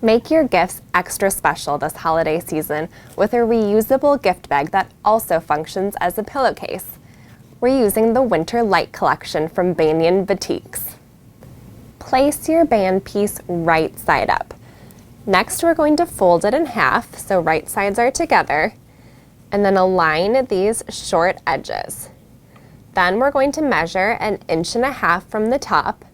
Make your gifts extra special this holiday season with a reusable gift bag that also functions as a pillowcase. We're using the Winter Light collection from Banyan Boutiques. Place your band piece right side up. Next, we're going to fold it in half so right sides are together, and then align these short edges. Then we're going to measure 1.5 inches from the top,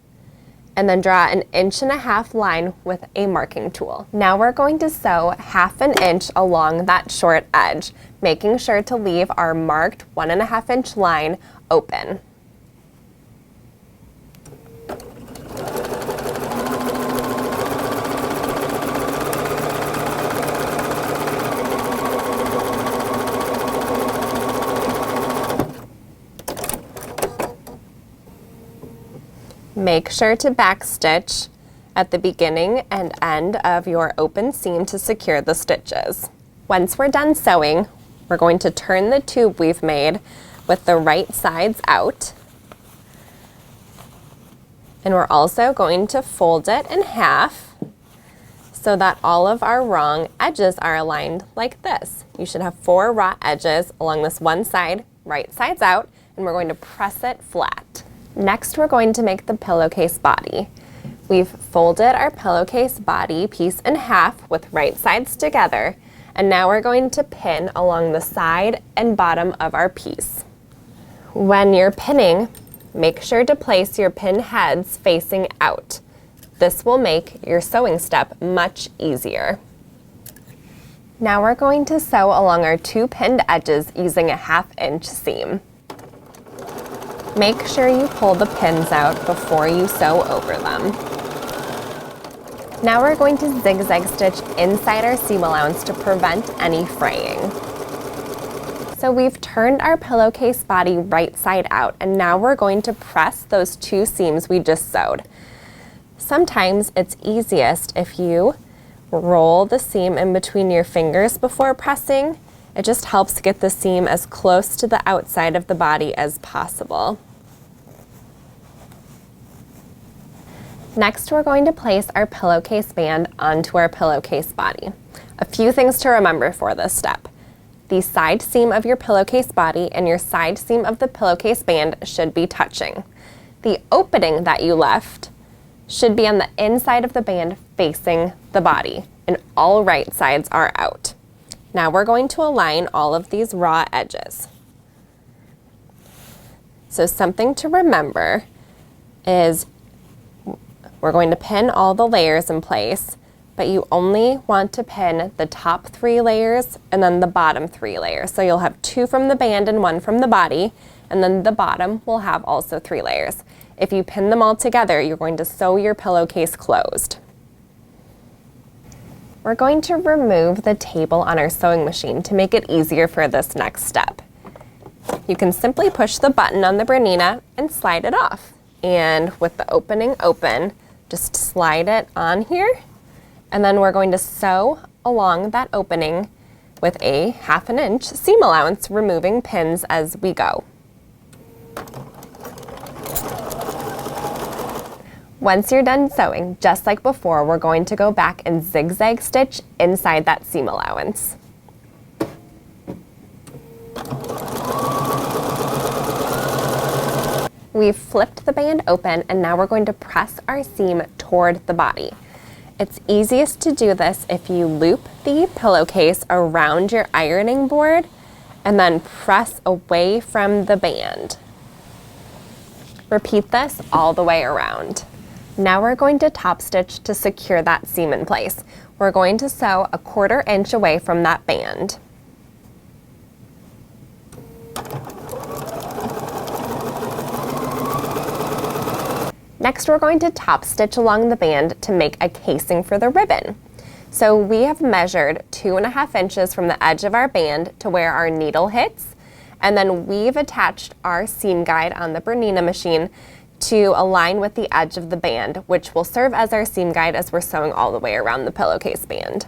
and then draw 1.5 inches line with a marking tool. Now we're going to sew 1/2 inch along that short edge, making sure to leave our marked 1.5 inch line open. Make sure to backstitch at the beginning and end of your open seam to secure the stitches. Once we're done sewing, we're going to turn the tube we've made with the right sides out. And we're also going to fold it in half so that all of our wrong edges are aligned like this. You should have 4 raw edges along this one side, right sides out, and we're going to press it flat. Next, we're going to make the pillowcase body. We've folded our pillowcase body piece in half with right sides together, and now we're going to pin along the side and bottom of our piece. When you're pinning, make sure to place your pin heads facing out. This will make your sewing step much easier. Now we're going to sew along our 2 pinned edges using a 1/2 inch seam. Make sure you pull the pins out before you sew over them. Now we're going to zigzag stitch inside our seam allowance to prevent any fraying. So we've turned our pillowcase body right side out, and now we're going to press those 2 seams we just sewed. Sometimes it's easiest if you roll the seam in between your fingers before pressing. It just helps get the seam as close to the outside of the body as possible. Next, we're going to place our pillowcase band onto our pillowcase body. A few things to remember for this step. The side seam of your pillowcase body and your side seam of the pillowcase band should be touching. The opening that you left should be on the inside of the band facing the body, and all right sides are out. Now we're going to align all of these raw edges. So something to remember is we're going to pin all the layers in place, but you only want to pin the top 3 layers and then the bottom 3 layers. So you'll have 2 from the band and 1 from the body, and then the bottom will have also 3 layers. If you pin them all together, you're going to sew your pillowcase closed. We're going to remove the table on our sewing machine to make it easier for this next step. You can simply push the button on the Bernina and slide it off. And with the opening open, just slide it on here, and then we're going to sew along that opening with a 1/2 inch seam allowance, removing pins as we go. Once you're done sewing, just like before, we're going to go back and zigzag stitch inside that seam allowance. We've flipped the band open, and now we're going to press our seam toward the body. It's easiest to do this if you loop the pillowcase around your ironing board and then press away from the band. Repeat this all the way around. Now we're going to top stitch to secure that seam in place. We're going to sew 1/4 inch away from that band. Next, we're going to top stitch along the band to make a casing for the ribbon. So we have measured 2.5 inches from the edge of our band to where our needle hits, and then we've attached our seam guide on the Bernina machine to align with the edge of the band, which will serve as our seam guide as we're sewing all the way around the pillowcase band.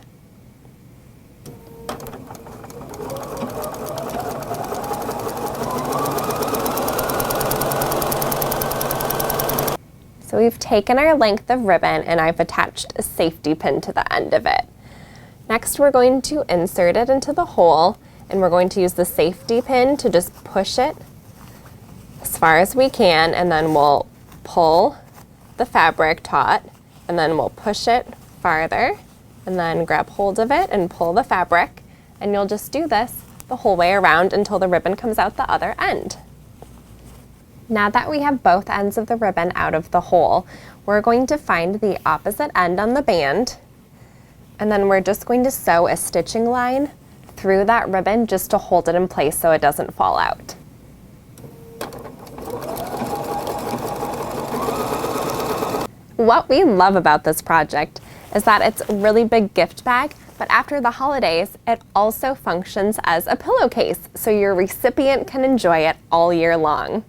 So we've taken our length of ribbon and I've attached a safety pin to the end of it. Next, we're going to insert it into the hole and we're going to use the safety pin to just push it as far as we can, and then we'll pull the fabric taut and then we'll push it farther and then grab hold of it and pull the fabric, and you'll just do this the whole way around until the ribbon comes out the other end. Now that we have both ends of the ribbon out of the hole, we're going to find the opposite end on the band, and then we're just going to sew a stitching line through that ribbon just to hold it in place so it doesn't fall out. What we love about this project is that it's a really big gift bag, but after the holidays, it also functions as a pillowcase, so your recipient can enjoy it all year long.